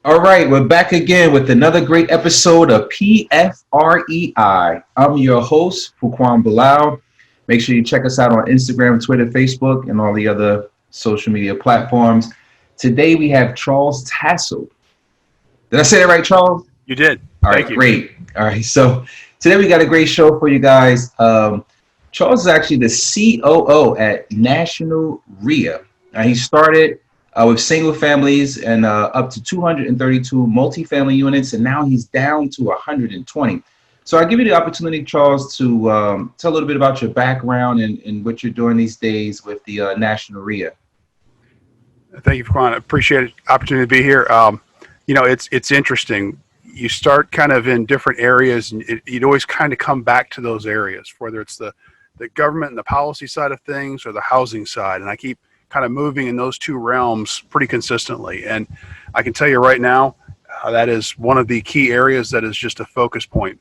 All right, we're back again with another great episode of PFREI. I'm your host, Fuquan Bilal. Make sure you check us out on Instagram, Twitter, Facebook, and all the other social media platforms. Today we have Charles Tassell. Did I say that right, Charles? You did. All Thank right, you. great. All right, so today we got a great show for you guys. Charles is actually the COO at National RIA. He started with single families and up to 232 multifamily units, and now he's down to 120. So I give you the opportunity, Charles, to tell a little bit about your background and what you're doing these days with the National RIA. Thank you for calling. I appreciate the opportunity to be here. It's interesting. You start kind of in different areas, and you'd always kind of come back to those areas, whether it's the government and the policy side of things or the housing side. And I keep kind of moving in those two realms pretty consistently. And I can tell you right now, that is one of the key areas that is just a focus point.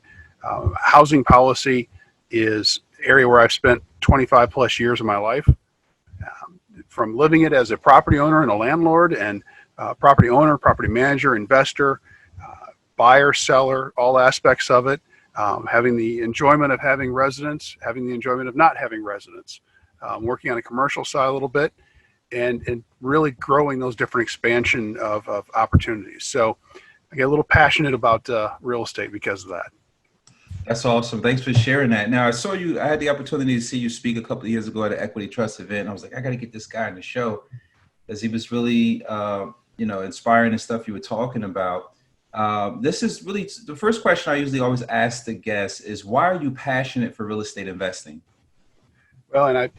Housing policy is an area where I've spent 25 plus years of my life, from living it as a property owner and a landlord and property owner, property manager, investor, buyer, seller, all aspects of it, having the enjoyment of having residents, having the enjoyment of not having residents, working on a commercial side a little bit, and really growing those different expansion of opportunities. So I get a little passionate about real estate because of that. That's awesome. Thanks for sharing that. Now, I saw you, I had the opportunity to see you speak a couple of years ago at an Equity Trust event. I was like, I got to get this guy on the show because he was really, inspiring and stuff you were talking about. This is really the first question I usually always ask the guests is why are you passionate for real estate investing? Well, and I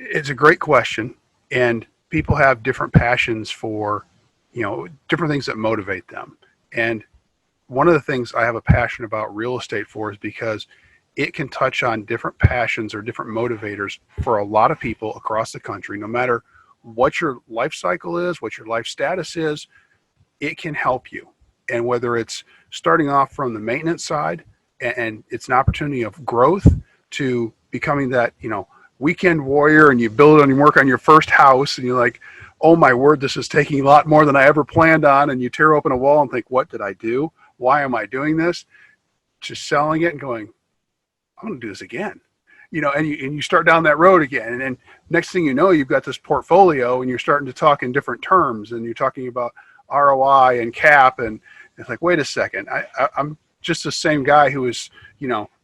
it's a great question, and people have different passions for, different things that motivate them. And one of the things I have a passion about real estate for is because it can touch on different passions or different motivators for a lot of people across the country, no matter what your life cycle is, what your life status is, it can help you. And whether it's starting off from the maintenance side and it's an opportunity of growth to becoming that, weekend warrior, and you build and you work on your first house and you're like, oh my word, this is taking a lot more than I ever planned on. And you tear open a wall and think, what did I do? Why am I doing this? Just selling it and going, I'm going to do this again. And you start down that road again. And then next thing you know, you've got this portfolio and you're starting to talk in different terms and you're talking about ROI and cap. And it's like, wait a second, I'm just the same guy who was,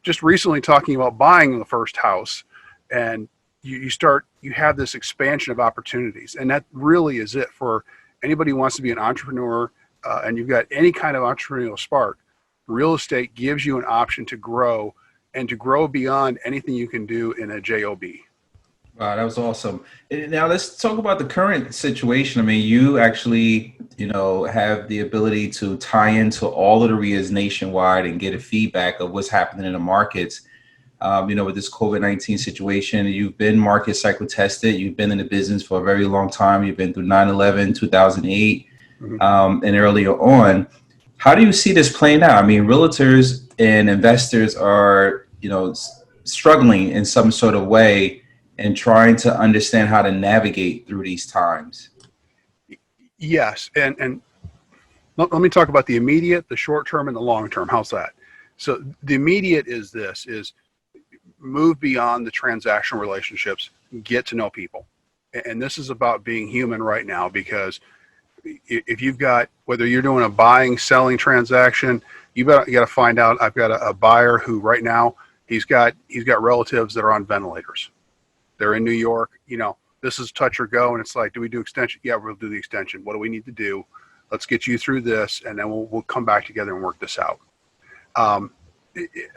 just recently talking about buying the first house. And you have this expansion of opportunities. And that really is it for anybody who wants to be an entrepreneur, and you've got any kind of entrepreneurial spark. Real estate gives you an option to grow and to grow beyond anything you can do in a job. Wow, that was awesome. And now let's talk about the current situation. I mean, you actually, have the ability to tie into all of the RIAs nationwide and get a feedback of what's happening in the markets. With this COVID-19 situation, you've been market cycle tested. You've been in the business for a very long time. You've been through 9/11, 2008, Mm-hmm. and earlier on. How do you see this playing out? I mean, realtors and investors are, struggling in some sort of way and trying to understand how to navigate through these times. Yes, and let me talk about the immediate, the short term, and the long term. How's that? So the immediate is move beyond the transactional relationships, get to know people. And this is about being human right now, because if you've got, whether you're doing a buying, selling transaction, you got to find out. I've got a buyer who right now he's got relatives that are on ventilators. They're in New York. This is touch or go, and it's like, do we do extension? Yeah, we'll do the extension. What do we need to do? Let's get you through this, and then we'll come back together and work this out. Um,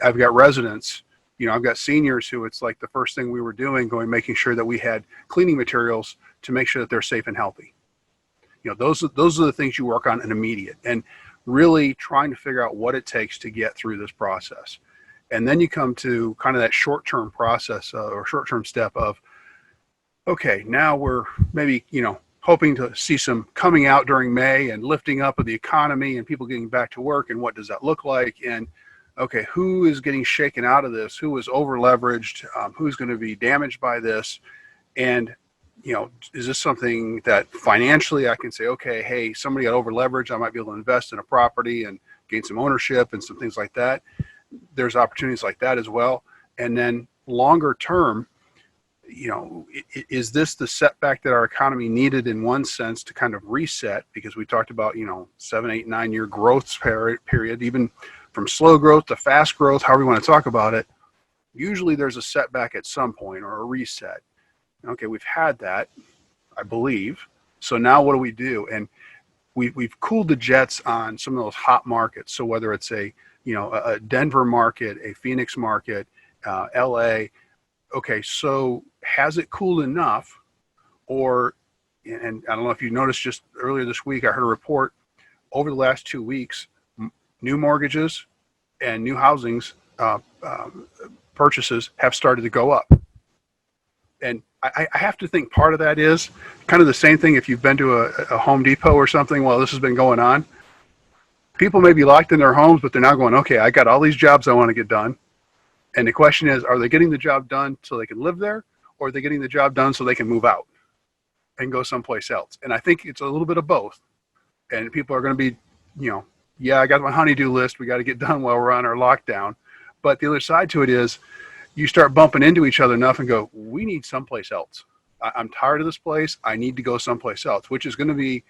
I've got residents. I've got seniors who it's like the first thing we were doing, making sure that we had cleaning materials to make sure that they're safe and healthy. Those are the things you work on in immediate, and really trying to figure out what it takes to get through this process. And then you come to kind of that short-term process, or short-term step of, okay, now we're maybe, hoping to see some coming out during May and lifting up of the economy and people getting back to work. And what does that look like? And okay, who is getting shaken out of this? Who is over leveraged? Who's going to be damaged by this? And is this something that financially I can say, okay, hey, somebody got over leveraged, I might be able to invest in a property and gain some ownership and some things like that. There's opportunities like that as well. And then longer term, is this the setback that our economy needed in one sense to kind of reset? Because we talked about, 7, 8, 9 year growth period, even from slow growth to fast growth, however you want to talk about it. Usually there's a setback at some point or a reset. Okay, we've had that, I believe. So now what do we do? And we've cooled the jets on some of those hot markets. So whether it's a Denver market, a Phoenix market, LA. Okay, so has it cooled enough? And I don't know if you noticed, just earlier this week, I heard a report over the last 2 weeks, new mortgages and new housings purchases have started to go up. And I have to think part of that is kind of the same thing if you've been to a Home Depot or something while this has been going on. People may be locked in their homes, but they're now going, okay, I got all these jobs I want to get done. And the question is, are they getting the job done so they can live there, or are they getting the job done so they can move out and go someplace else? And I think it's a little bit of both. And people are going to be, yeah, I got my honey-do list. We got to get done while we're on our lockdown. But the other side to it is you start bumping into each other enough and go, we need someplace else. I'm tired of this place. I need to go someplace else, which is going to be,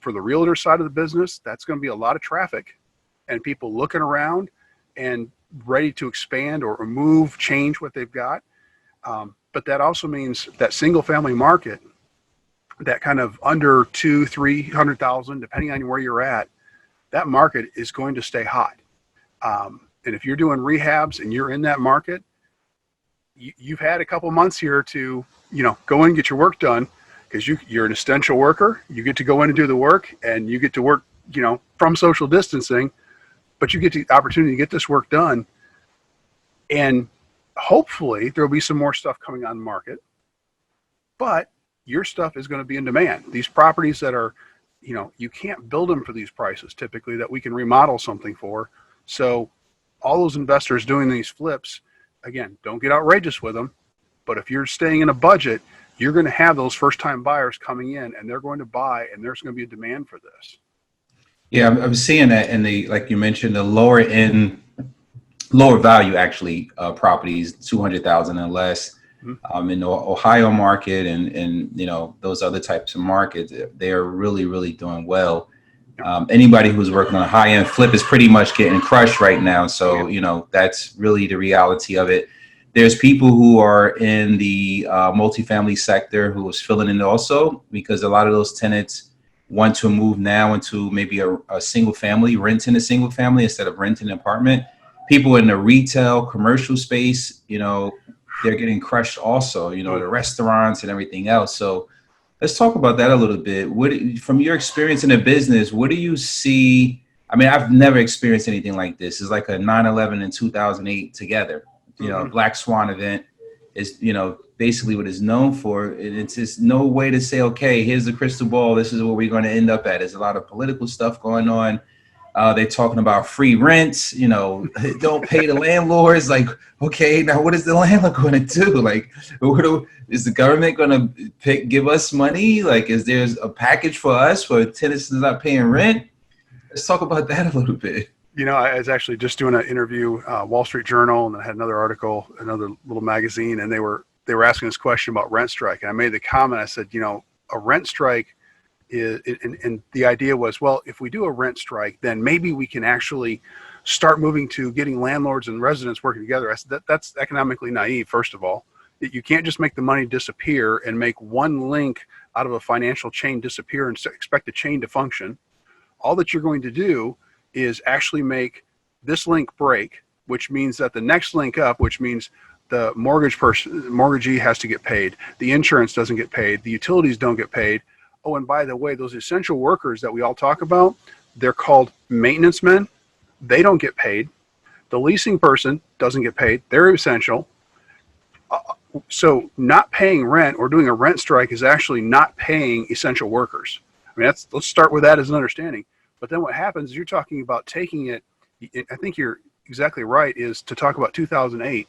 for the realtor side of the business, that's going to be a lot of traffic and people looking around and ready to expand or move, change what they've got. But that also means that single family market, that kind of under 200,000-300,000, depending on where you're at, that market is going to stay hot. And if you're doing rehabs and you're in that market, you've had a couple months here to, go in and get your work done, because you're an essential worker. You get to go in and do the work, and you get to work, from social distancing, but you get the opportunity to get this work done. And hopefully there'll be some more stuff coming on the market, but your stuff is going to be in demand. These properties that are, you can't build them for these prices typically that we can remodel something for. So all those investors doing these flips, again, don't get outrageous with them, but if you're staying in a budget, you're going to have those first-time buyers coming in, and they're going to buy, and there's going to be a demand for this. Yeah, I'm seeing that in the, like you mentioned, the lower end, lower value actually properties, 200,000 and less. In the Ohio market and those other types of markets, they're really, really doing well. Anybody who's working on a high end flip is pretty much getting crushed right now. So, that's really the reality of it. There's people who are in the multifamily sector who is filling in also, because a lot of those tenants want to move now into maybe a single family, renting a single family instead of renting an apartment. People in the retail commercial space, they're getting crushed also, the restaurants and everything else. So let's talk about that a little bit. From your experience in the business, what do you see? I mean, I've never experienced anything like this. It's like a 9/11 and 2008 together. Black Swan event is, basically what it's known for. And it's just no way to say, okay, here's the crystal ball. This is where we're going to end up at. There's a lot of political stuff going on. They're talking about free rents, don't pay the landlords. Like, okay, now what is the landlord going to do? Like, is the government going to give us money? Like, is there a package for us for tenants not paying rent? Let's talk about that a little bit. I was actually just doing an interview, Wall Street Journal, and I had another article, another little magazine, and they were asking this question about rent strike. And I made the comment, I said, a rent strike is, and the idea was, well, if we do a rent strike, then maybe we can actually start moving to getting landlords and residents working together. I said, that's economically naive, first of all. You can't just make the money disappear and make one link out of a financial chain disappear and expect the chain to function. All that you're going to do is actually make this link break, which means that the next link up, which means the mortgagee has to get paid, the insurance doesn't get paid, the utilities don't get paid. Oh, and by the way, those essential workers that we all talk about, they're called maintenance men. They don't get paid. The leasing person doesn't get paid. They're essential. So not paying rent or doing a rent strike is actually not paying essential workers. I mean, let's start with that as an understanding. But then what happens is you're talking about taking it, I think you're exactly right, is to talk about 2008.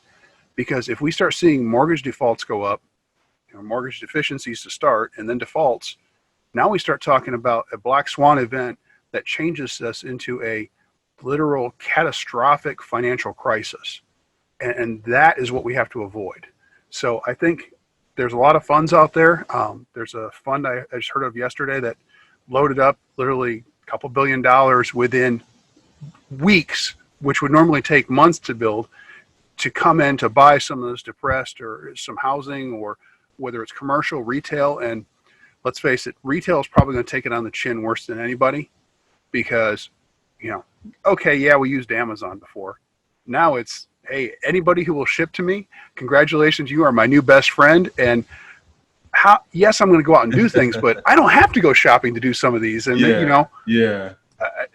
Because if we start seeing mortgage defaults go up, mortgage deficiencies to start, and then defaults. Now we start talking about a black swan event that changes us into a literal catastrophic financial crisis. And that is what we have to avoid. So I think there's a lot of funds out there. There's a fund I just heard of yesterday that loaded up literally a couple $1 billion within weeks, which would normally take months to build, to come in to buy some of those depressed or some housing, or whether it's commercial, retail. And let's face it, retail is probably going to take it on the chin worse than anybody, because, okay, yeah, we used Amazon before. Now it's, hey, anybody who will ship to me, congratulations, you are my new best friend. And yes, I'm going to go out and do things, but I don't have to go shopping to do some of these. And yeah.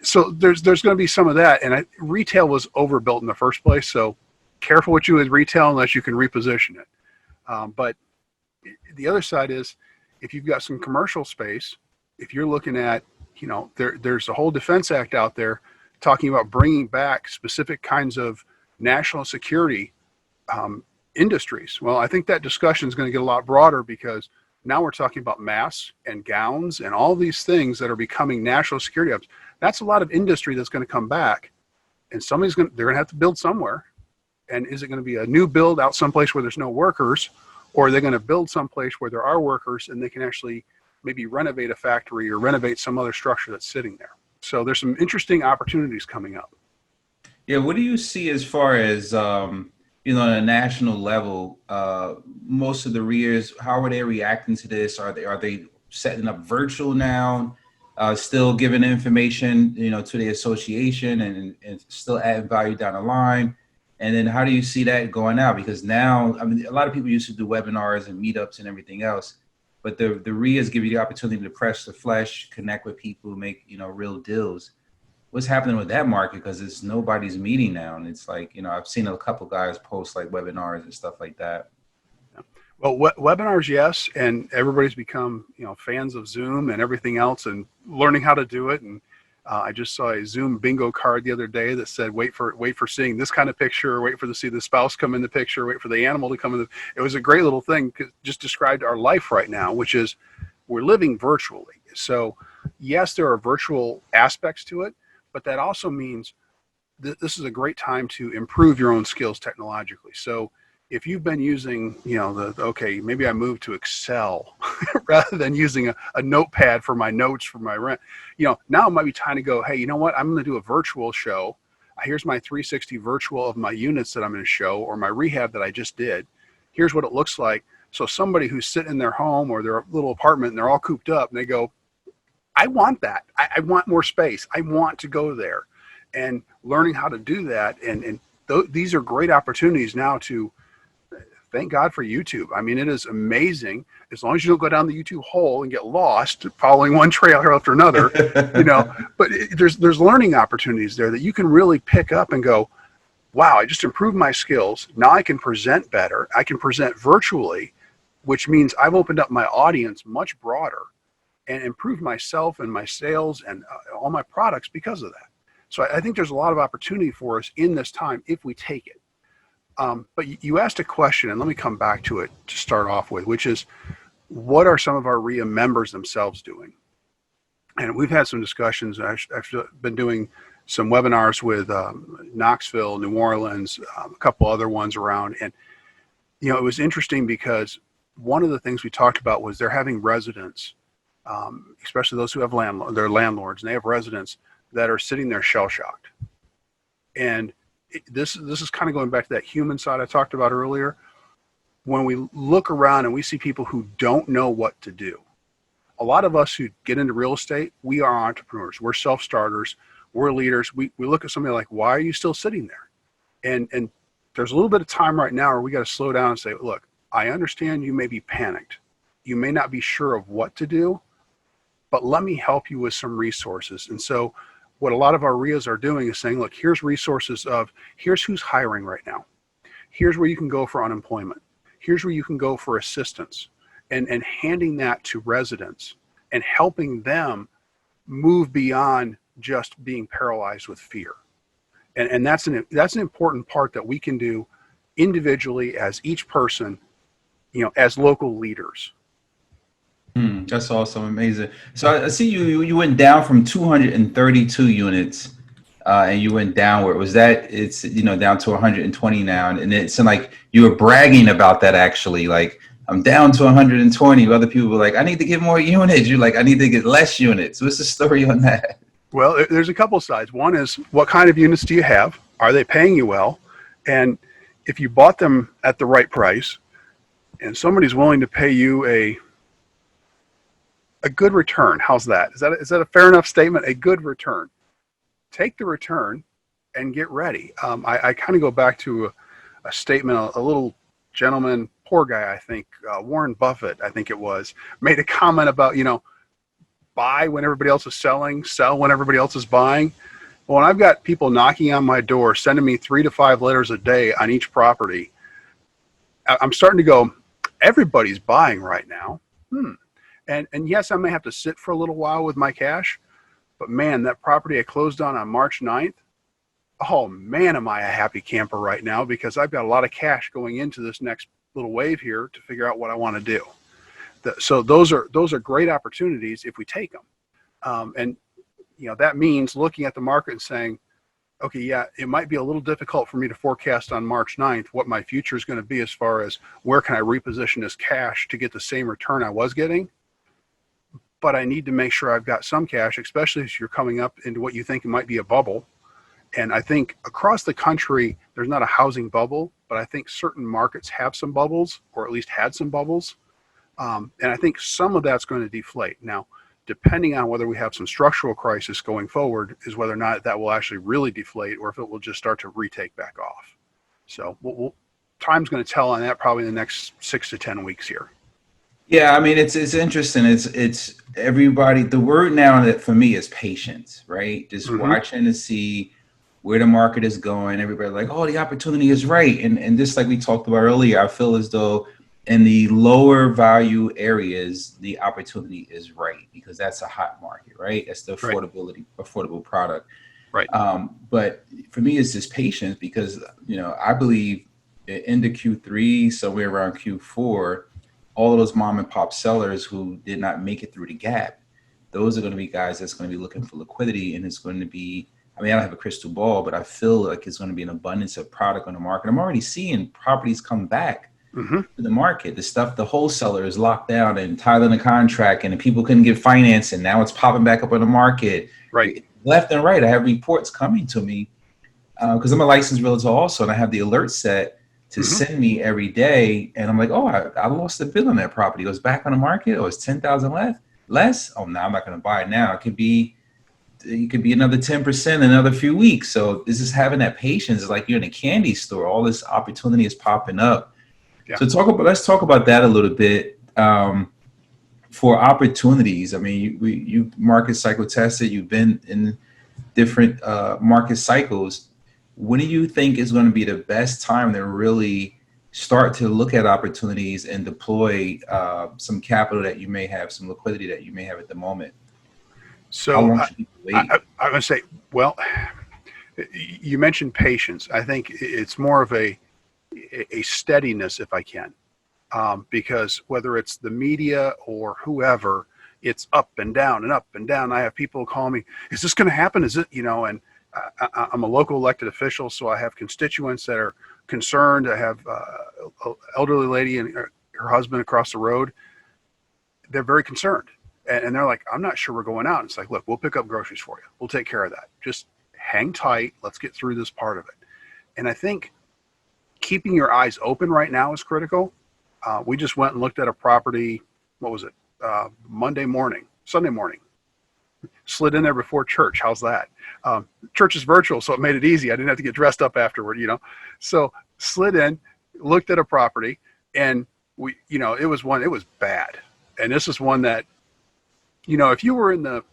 So there's going to be some of that. And retail was overbuilt in the first place. So careful what you do with retail unless you can reposition it. But the other side is, if you've got some commercial space, if you're looking at, there's a whole defense act out there talking about bringing back specific kinds of national security industries. Well, I think that discussion is going to get a lot broader, because now we're talking about masks and gowns and all these things that are becoming national security hubs. That's a lot of industry that's going to come back, and they're going to have to build somewhere. And is it going to be a new build out someplace where there's no workers, or are they going to build someplace where there are workers and they can actually maybe renovate a factory or renovate some other structure that's sitting there? So there's some interesting opportunities coming up. Yeah, what do you see as far as on a national level? Most of the REITs, how are they reacting to this? Are they setting up virtual now? Still giving information, to the association and still adding value down the line? And then how do you see that going out? Because now, a lot of people used to do webinars and meetups and everything else, but the REITs give you the opportunity to press the flesh, connect with people, make, real deals. What's happening with that market? Because it's nobody's meeting now. And it's like, I've seen a couple guys post like webinars and stuff like that. Well, webinars, yes. And everybody's become, fans of Zoom and everything else, and learning how to do it. And I just saw a Zoom bingo card the other day that said, wait for seeing this kind of picture, wait for to see the spouse come in the picture, wait for the animal to come in. It was a great little thing, just described our life right now, which is we're living virtually. So yes, there are virtual aspects to it, but that also means this is a great time to improve your own skills technologically. So if you've been using, okay, maybe I moved to Excel rather than using a notepad for my notes for my rent, now it might be time to go, hey, you know what? I'm going to do a virtual show. Here's my 360 virtual of my units that I'm going to show, or my rehab that I just did. Here's what it looks like. So somebody who's sitting in their home or their little apartment and they're all cooped up and they go, I want that. I want more space. I want to go there. And learning how to do that. And these are great opportunities now to, thank God for YouTube. I mean, it is amazing. As long as you don't go down the YouTube hole and get lost following one trailer after another, but there's learning opportunities there that you can really pick up and go, wow, I just improved my skills. Now I can present better. I can present virtually, which means I've opened up my audience much broader and improved myself and my sales and all my products because of that. So I think there's a lot of opportunity for us in this time if we take it. But you asked a question, and let me come back to it to start off with, which is, what are some of our REIA members themselves doing? And we've had some discussions. I've been doing some webinars with Knoxville, New Orleans, a couple other ones around. And, it was interesting because one of the things we talked about was they're having residents, especially those who have they're landlords, and they have residents that are sitting there shell-shocked. And this is kind of going back to that human side I talked about earlier. When we look around and we see people who don't know what to do, a lot of us who get into real estate, we are entrepreneurs. We're self-starters. We're leaders. We look at somebody like, why are you still sitting there? And there's a little bit of time right now where we got to slow down and say, look, I understand you may be panicked. You may not be sure of what to do, but let me help you with some resources. And so what a lot of our REIAs are doing is saying, look, here's resources here's who's hiring right now. Here's where you can go for unemployment. Here's where you can go for assistance, and handing that to residents and helping them move beyond just being paralyzed with fear. And that's an important part that we can do individually as each person. as local leaders. That's awesome, amazing. So I see you went down from 232 units, and you went downward. Was that it's down to 120 now, and it seemed like you were bragging about that actually. Like I'm down to 120. Other people were like, I need to get more units. You're like, I need to get less units. What's the story on that? Well, there's a couple sides. One is, what kind of units do you have? Are they paying you well? And if you bought them at the right price, and somebody's willing to pay you a good return, how's that? Is that a fair enough statement? A good return. Take the return and get ready. I kind of go back to a statement, a little gentleman, poor guy, I think, Warren Buffett, I think it was, made a comment about, buy when everybody else is selling, sell when everybody else is buying. Well, when I've got people knocking on my door, sending me 3 to 5 letters a day on each property, I'm starting to go, everybody's buying right now. And yes, I may have to sit for a little while with my cash, but man, that property I closed on March 9th, oh man, am I a happy camper right now, because I've got a lot of cash going into this next little wave here to figure out what I want to do. So those are great opportunities if we take them. And that means looking at the market and saying, okay, yeah, it might be a little difficult for me to forecast on March 9th what my future is going to be as far as where can I reposition this cash to get the same return I was getting. But I need to make sure I've got some cash, especially as you're coming up into what you think might be a bubble. And I think across the country, there's not a housing bubble, but I think certain markets have some bubbles, or at least had some bubbles. And I think some of that's going to deflate. Now, depending on whether we have some structural crisis going forward, is whether or not that will actually really deflate, or if it will just start to retake back off. So time's going to tell on that probably in the next 6 to 10 weeks here. Yeah, I mean it's interesting. It's everybody. The word now that for me is patience, right? Just watching to see where the market is going. Everybody like, oh, the opportunity is right, and just like we talked about earlier, I feel as though in the lower value areas, the opportunity is right, because that's a hot market, right? That's the affordable product. Right. But for me, it's just patience, because, I believe into Q3, somewhere around Q4, all of those mom and pop sellers who did not make it through the gap, those are going to be guys that's going to be looking for liquidity. And it's going to be, I mean, I don't have a crystal ball, but I feel like it's going to be an abundance of product on the market. I'm already seeing properties come back to the market. The stuff, the wholesaler is locked down and tied in a contract, and people couldn't get financing. Now it's popping back up on the market. Right. Left and right. I have reports coming to me because I'm a licensed realtor also, and I have the alert set to send me every day. And I'm like, oh, I lost the bill on that property. It was back on the market. Oh, it's 10,000 less. Oh, no, I'm not going to buy it now. It could be another 10% in another few weeks. So this is having that patience. It's like you're in a candy store. All this opportunity is popping up. Yeah. So let's talk about that a little bit. For opportunities, I mean, you market cycle tested. You've been in different market cycles. When do you think is going to be the best time to really start to look at opportunities and deploy some capital that you may have, some liquidity that you may have at the moment? So how long should people wait? I'm going to say, well, you mentioned patience. I think it's more of a steadiness, if I can, because whether it's the media or whoever, it's up and down and up and down. I have people call me, is this going to happen? Is it, and I'm a local elected official, so I have constituents that are concerned. I have an elderly lady and her husband across the road. They're very concerned. And they're like, I'm not sure we're going out. And it's like, look, we'll pick up groceries for you. We'll take care of that. Just hang tight. Let's get through this part of it. And I think keeping your eyes open right now is critical. We just went and looked at a property. What was it? Sunday morning. Slid in there before church. How's that? Church is virtual, so it made it easy. I didn't have to get dressed up afterward, So slid in, looked at a property, and it was bad. And this is one that, if you were in the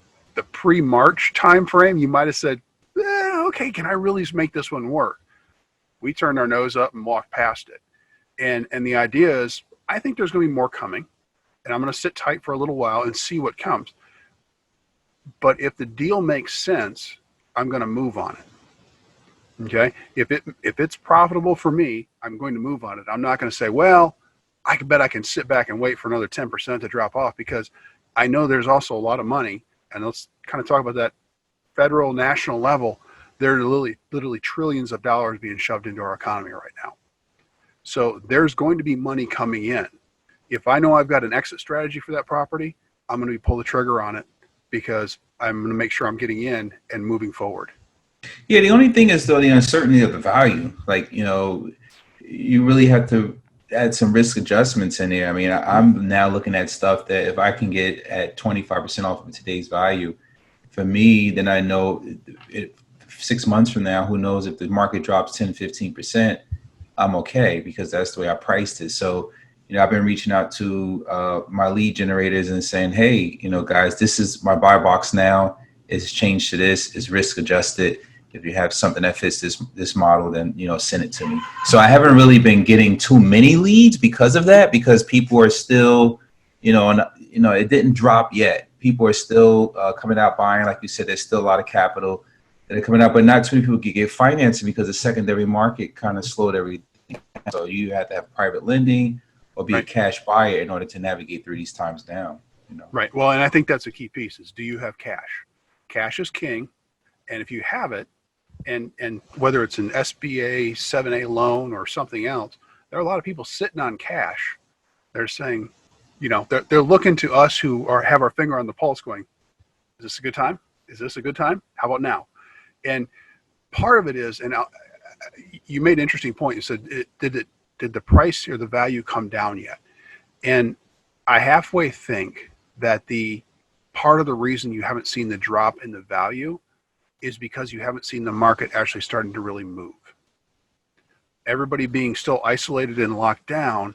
pre-March time frame, you might have said, okay, can I really make this one work? We turned our nose up and walked past it. And the idea is, I think there's going to be more coming, and I'm going to sit tight for a little while and see what comes. But if the deal makes sense, I'm going to move on it. Okay? If it's profitable for me, I'm going to move on it. I'm not going to say, well, I can bet I can sit back and wait for another 10% to drop off, because I know there's also a lot of money. And let's kind of talk about that federal, national level. There are literally trillions of dollars being shoved into our economy right now. So there's going to be money coming in. If I know I've got an exit strategy for that property, I'm going to pull the trigger on it, because I'm going to make sure I'm getting in and moving forward. Yeah, the only thing is though the uncertainty of the value. Like, you really have to add some risk adjustments in there. I mean, I'm now looking at stuff that if I can get at 25% off of today's value, for me, then I know 6 months from now, who knows if the market drops 10, 15%, I'm okay, because that's the way I priced it. So, I've been reaching out to my lead generators and saying, hey, guys, this is my buy box now. It's changed to this. It's risk adjusted. If you have something that fits this model, then send it to me. So I haven't really been getting too many leads because of that, because people are still, it didn't drop yet. People are still coming out buying. Like you said, there's still a lot of capital that are coming out, but not too many people can get financing because the secondary market kind of slowed everything. So you have to have private lending or be a cash buyer in order to navigate through these times down. Right. Well, and I think that's a key piece is, do you have cash? Cash is king. And if you have it, and whether it's an SBA 7A loan or something else, there are a lot of people sitting on cash. They're saying, they're looking to us who have our finger on the pulse going, is this a good time? Is this a good time? How about now? And part of it is, and you made an interesting point. You said, did the price or the value come down yet? And I halfway think that the part of the reason you haven't seen the drop in the value is because you haven't seen the market actually starting to really move. Everybody being still isolated and locked down,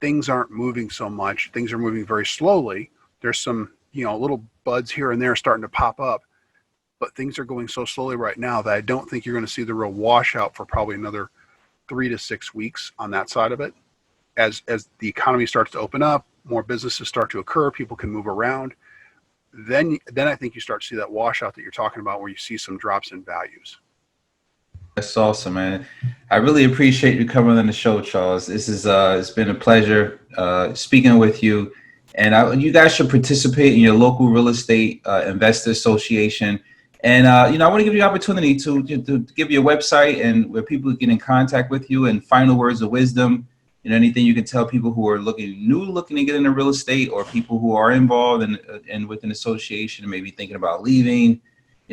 things aren't moving so much. Things are moving very slowly. There's some, little buds here and there starting to pop up, but things are going so slowly right now that I don't think you're going to see the real washout for probably another 3 to 6 weeks on that side of it. As the economy starts to open up, more businesses start to occur, people can move around. Then I think you start to see that washout that you're talking about, where you see some drops in values. That's awesome, man. I really appreciate you coming on the show, Charles. This is it's been a pleasure speaking with you. And you guys should participate in your local real estate investor association. And I want to give you the opportunity to give your website and where people get in contact with you, and final words of wisdom. Anything you can tell people who are looking to get into real estate, or people who are involved in with an association and maybe thinking about leaving.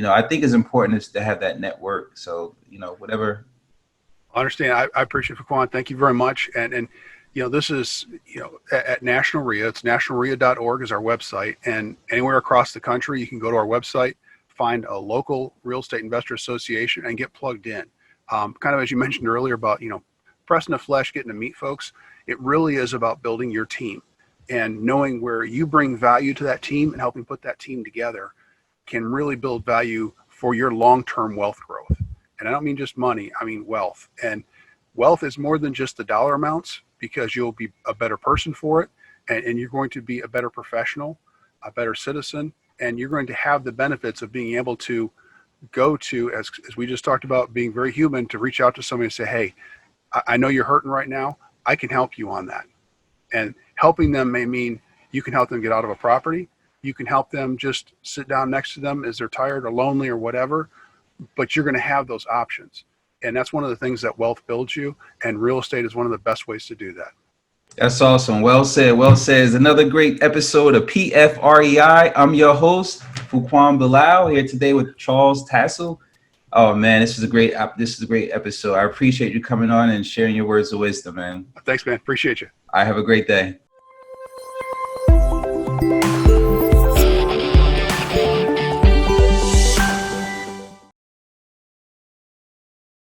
I think it's important to have that network. So, whatever. I understand. I appreciate it, Faquan. Thank you very much. And this is, at National REIA. It's nationalrea.org is our website. And anywhere across the country, you can go to our website, find a local real estate investor association, and get plugged in. Kind of as you mentioned earlier about, pressing the flesh, getting to meet folks. It really is about building your team, and knowing where you bring value to that team and helping put that team together can really build value for your long-term wealth growth. And I don't mean just money, I mean wealth. And wealth is more than just the dollar amounts, because you'll be a better person for it, and you're going to be a better professional, a better citizen, and you're going to have the benefits of being able to go to, as we just talked about, being very human, to reach out to somebody and say, hey, I know you're hurting right now. I can help you on that. And helping them may mean you can help them get out of a property. You can help them just sit down next to them as they're tired or lonely or whatever, but you're going to have those options. And that's one of the things that wealth builds you, and real estate is one of the best ways to do that. That's awesome. Well said. Well said. It's another great episode of PFREI. I'm your host, Fuquan Bilal, here today with Charles Tassell. Oh man, this is a great episode. I appreciate you coming on and sharing your words of wisdom, man. Thanks, man. Appreciate you. I have a great day.